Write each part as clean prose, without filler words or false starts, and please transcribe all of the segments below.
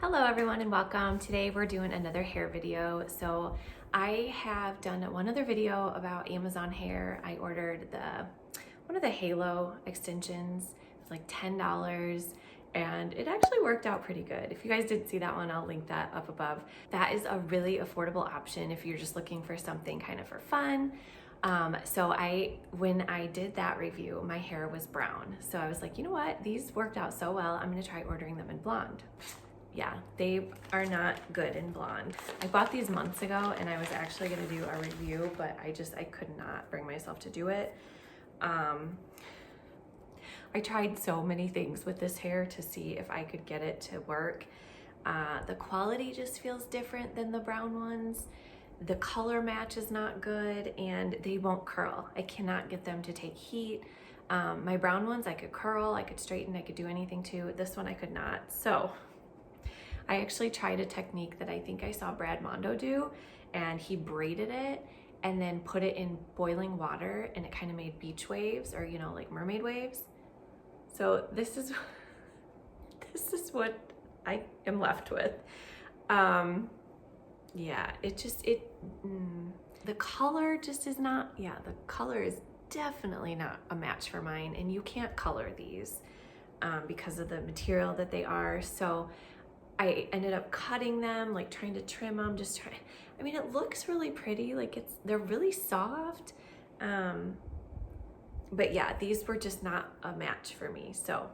Hello everyone and welcome. Today we're doing another hair video. So I have done one other video about Amazon hair. I ordered one of the halo extensions. It's like $10 and it actually worked out pretty good. If you guys didn't see that one, I'll link that up above. That is a really affordable option if you're just looking for something kind of for fun. When I did that review, my hair was brown. So I was like, you know what? These worked out so well. I'm gonna try ordering them in blonde. Yeah, they are not good in blonde. I bought these months ago and I was actually gonna do a review, but I could not bring myself to do it. I tried so many things with this hair to see if I could get it to work. The quality just feels different than the brown ones. The color match is not good and they won't curl. I cannot get them to take heat. My brown ones I could curl, I could straighten, I could do anything to. This one I could not. So I actually tried a technique that I think I saw Brad Mondo do, and he braided it and then put it in boiling water and it kind of made beach waves, or you know, like mermaid waves. So this is what I am left with. Yeah, the color just is not, the color is definitely not a match for mine, and you can't color these because of the material that they are. So I ended up cutting them, like trying to trim them, I mean, it looks really pretty, like they're really soft. But yeah, these were just not a match for me. So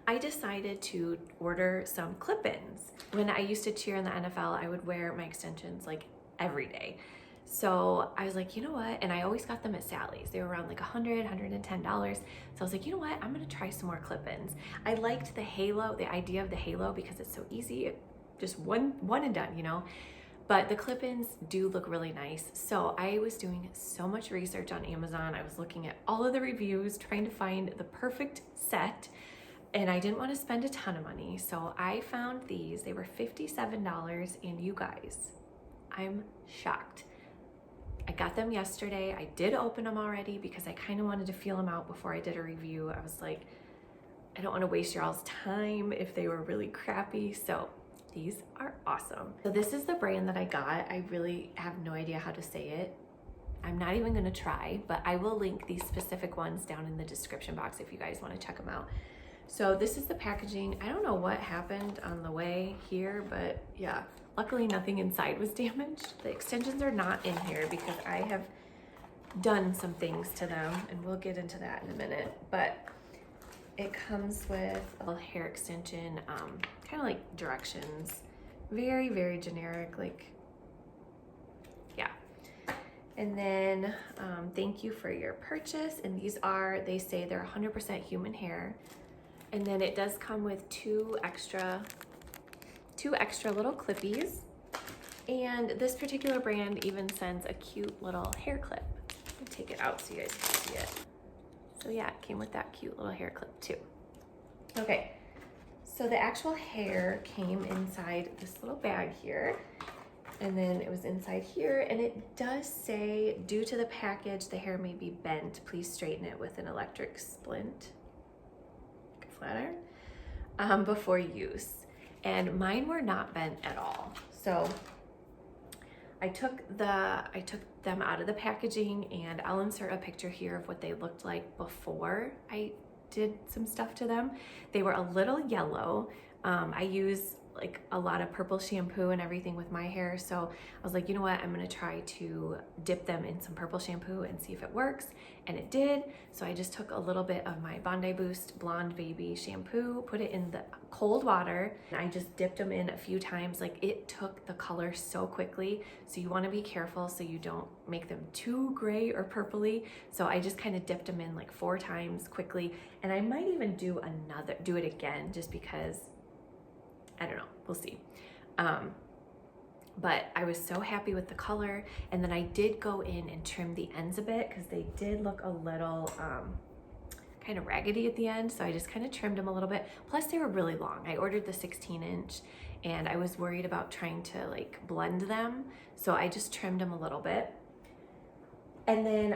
I decided to order some clip-ins. When I used to cheer in the NFL, I would wear my extensions like every day. So I was like, you know what? And I always got them at Sally's. They were around like $100, $110. So I was like, you know what? I'm gonna try some more clip-ins. I liked the halo, the idea of the halo, because it's so easy. Just one and done, you know? But the clip-ins do look really nice. So I was doing so much research on Amazon. I was looking at all of the reviews, trying to find the perfect set. And I didn't want to spend a ton of money. So I found these. They were $57, and you guys, I'm shocked. I got them yesterday. I did open them already because I kind of wanted to feel them out before I did a review. I was like, I don't want to waste y'all's time if they were really crappy. So these are awesome. So this is the brand that I got. I really have no idea how to say it. I'm not even going to try, but I will link these specific ones down in the description box if you guys want to check them out. So this is the packaging. I don't know what happened on the way here, but yeah, luckily nothing inside was damaged. The extensions are not in here because I have done some things to them, and we'll get into that in a minute. But it comes with a little hair extension, kind of like directions. Very, very generic, like, yeah. And then thank you for your purchase. And these are, they say they're 100% human hair. And then it does come with two extra little clippies. And this particular brand even sends a cute little hair clip. I'll take it out so you guys can see it. So yeah, it came with that cute little hair clip too. Okay, so the actual hair came inside this little bag here. And then it was inside here, and it does say, due to the package, the hair may be bent. Please straighten it with an electric splint. Flat iron before use. And mine were not bent at all. So I took them out of the packaging, and I'll insert a picture here of what they looked like before I did some stuff to them. They were a little yellow. I use like a lot of purple shampoo and everything with my hair, so I was like, you know what, I'm gonna try to dip them in some purple shampoo and see if it works, and it did. So I just took a little bit of my Bondi Boost Blonde Baby shampoo, put it in the cold water, and I just dipped them in a few times. Like, it took the color so quickly, so you want to be careful so you don't make them too gray or purpley. So I just kind of dipped them in like 4 times quickly, and I might even do it again just because, I don't know, we'll see. But I was so happy with the color. And then I did go in and trim the ends a bit because they did look a little kind of raggedy at the end. So I just kind of trimmed them a little bit. Plus they were really long. I ordered the 16-inch and I was worried about trying to like blend them. So I just trimmed them a little bit. And then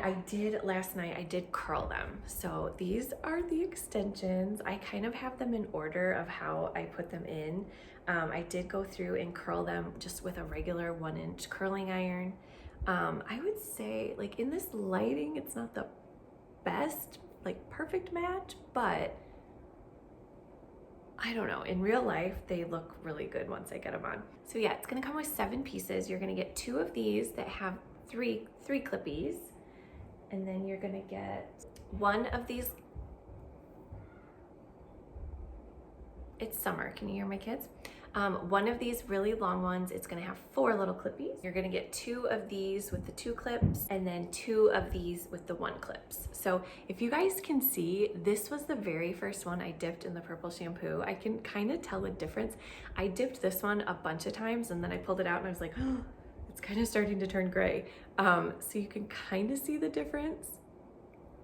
last night I did curl them. So these are the extensions. I kind of have them in order of how I put them in. I did go through and curl them just with a regular 1-inch curling iron. I would say, like, in this lighting, it's not the best, like, perfect match, but I don't know, in real life, they look really good once I get them on. So yeah, it's gonna come with 7 pieces. You're gonna get 2 of these that have three clippies, and then you're gonna get 1 of these. It's summer, can you hear my kids? 1 of these really long ones, it's gonna have 4 little clippies. You're gonna get 2 of these with the 2 clips, and then 2 of these with the 1 clips. So if you guys can see, this was the very first one I dipped in the purple shampoo. I can kind of tell the difference. I dipped this one a bunch of times, and then I pulled it out and I was like, oh, it's kind of starting to turn gray. So you can kind of see the difference.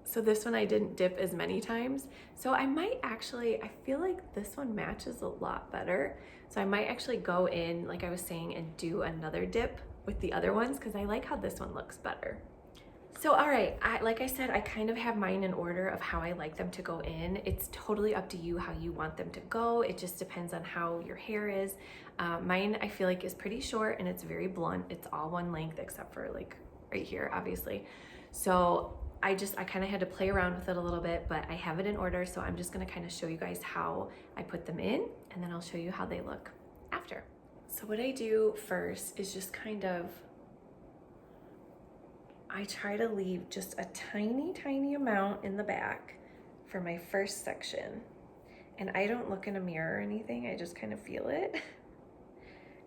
So this one I didn't dip as many times. So I might actually, I feel like this one matches a lot better. So I might actually go in, like I was saying, and do another dip with the other ones because I like how this one looks better. So all right, like I said, I kind of have mine in order of how I like them to go in. It's totally up to you how you want them to go. It just depends on how your hair is. Mine I feel like is pretty short and it's very blunt. It's all one length except for like right here, obviously. So I kind of had to play around with it a little bit, but I have it in order. So I'm just gonna kind of show you guys how I put them in, and then I'll show you how they look after. So what I do first is just kind of, I try to leave just a tiny amount in the back for my first section. And I don't look in a mirror or anything, I just kind of feel it.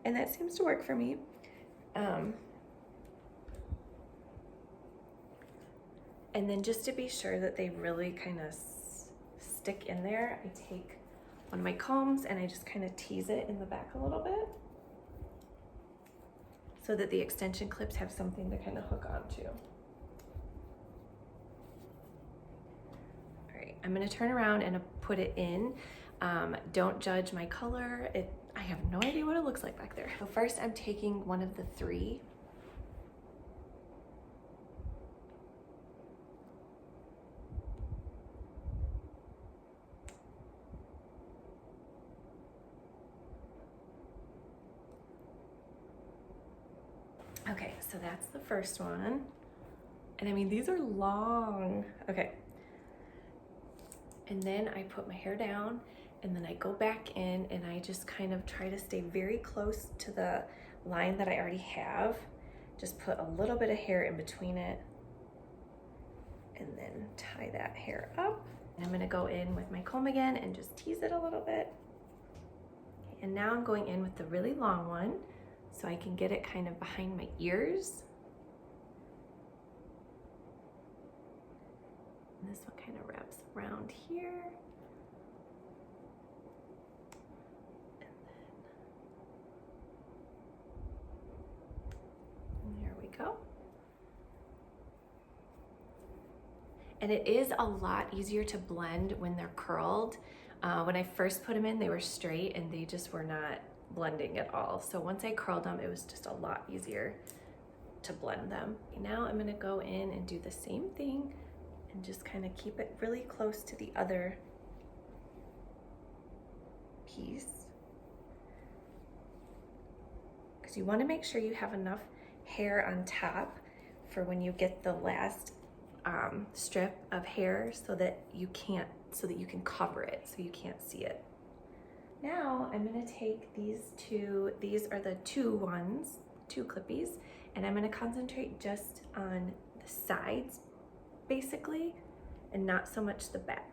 And that seems to work for me. And then just to be sure that they really kind of stick in there, I take one of my combs and I just kind of tease it in the back a little bit so that the extension clips have something to kind of hook onto. All right, I'm gonna turn around and put it in. Don't judge my color. I have no idea what it looks like back there. So first I'm taking one of the 3. Okay, so that's the first one. And I mean, these are long. Okay. And then I put my hair down and then I go back in and I just kind of try to stay very close to the line that I already have. Just put a little bit of hair in between it and then tie that hair up. And I'm gonna go in with my comb again and just tease it a little bit. And now I'm going in with the really long one, so I can get it kind of behind my ears. And this one kind of wraps around here. And there we go. And it is a lot easier to blend when they're curled. When I first put them in, they were straight and they just were not blending at all. So once I curled them, it was just a lot easier to blend them. Now I'm gonna go in and do the same thing and just kind of keep it really close to the other piece. Because you want to make sure you have enough hair on top for when you get the last strip of hair so that you can cover it so you can't see it. Now I'm gonna take these are the 2 clippies, and I'm gonna concentrate just on the sides basically and not so much the back.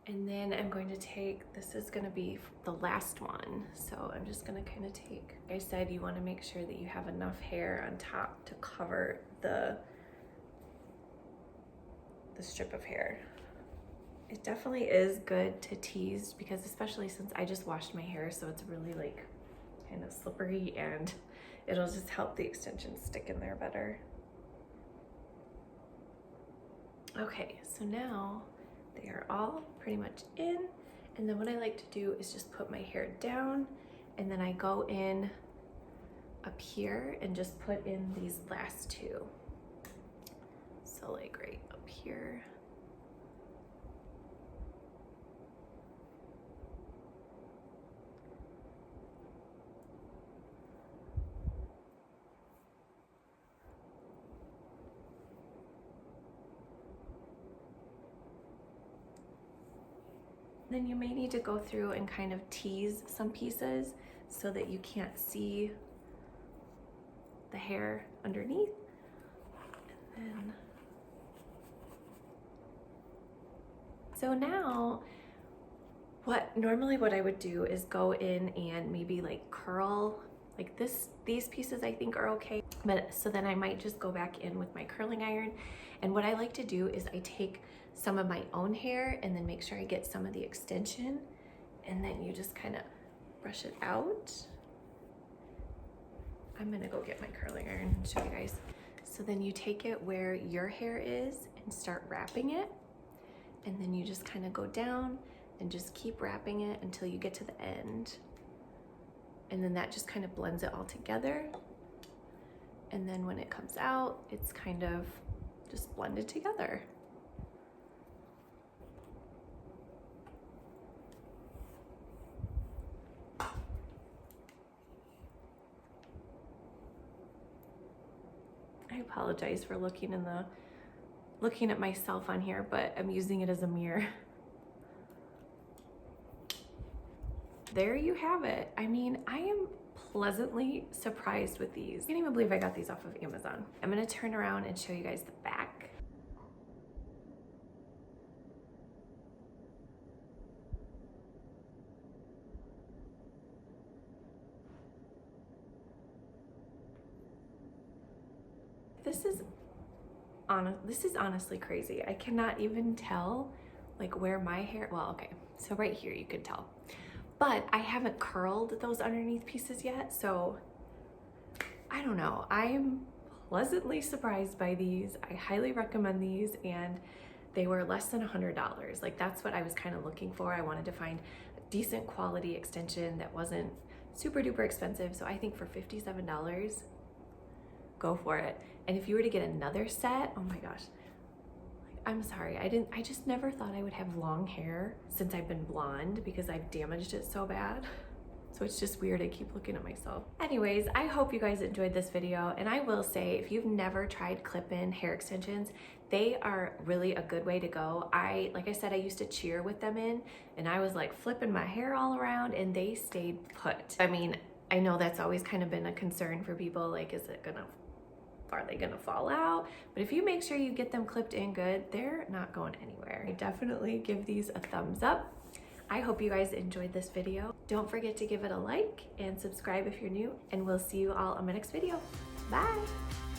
And then I'm going to take, this is gonna be the last one. So I'm just gonna kind of take, like I said, you wanna make sure that you have enough hair on top to cover the strip of hair. It definitely is good to tease because especially since I just washed my hair, so it's really like kind of slippery and it'll just help the extensions stick in there better. Okay, so now they are all pretty much in. And then what I like to do is just put my hair down, and then I go in up here and just put in these last two. So like right up here. Then you may need to go through and kind of tease some pieces so that you can't see the hair underneath. And then, so now normally what I would do is go in and maybe like curl like this. These pieces I think are okay, but so then I might just go back in with my curling iron. And what I like to do is I take some of my own hair and then make sure I get some of the extension, and then you just kind of brush it out. I'm gonna go get my curling iron and show you guys. So then you take it where your hair is and start wrapping it, and then you just kind of go down and just keep wrapping it until you get to the end, and then that just kind of blends it all together. And then when it comes out, it's kind of just blended together. I apologize for looking at myself on here, but I'm using it as a mirror. There you have it. I mean, I am pleasantly surprised with these. I can't even believe I got these off of Amazon. I'm gonna turn around and show you guys the back. This is honestly crazy. I cannot even tell like where my hair, well, okay, so right here you can tell, but I haven't curled those underneath pieces yet, so I don't know. I'm pleasantly surprised by these. I highly recommend these, and they were less than $100. Like that's what I was kind of looking for. I wanted to find a decent quality extension that wasn't super duper expensive, so I think for $57, go for it. And if you were to get another set, oh my gosh, like, I'm sorry, I just never thought I would have long hair since I've been blonde because I've damaged it so bad. So it's just weird, I keep looking at myself. Anyways, I hope you guys enjoyed this video, and I will say, if you've never tried clip-in hair extensions, they are really a good way to go. Like I said, I used to cheer with them in, and I was like flipping my hair all around, and they stayed put. I mean, I know that's always kind of been a concern for people, like, are they gonna fall out? But if you make sure you get them clipped in good, they're not going anywhere. I definitely give these a thumbs up. I hope you guys enjoyed this video. Don't forget to give it a like and subscribe if you're new, and we'll see you all on my next video. Bye.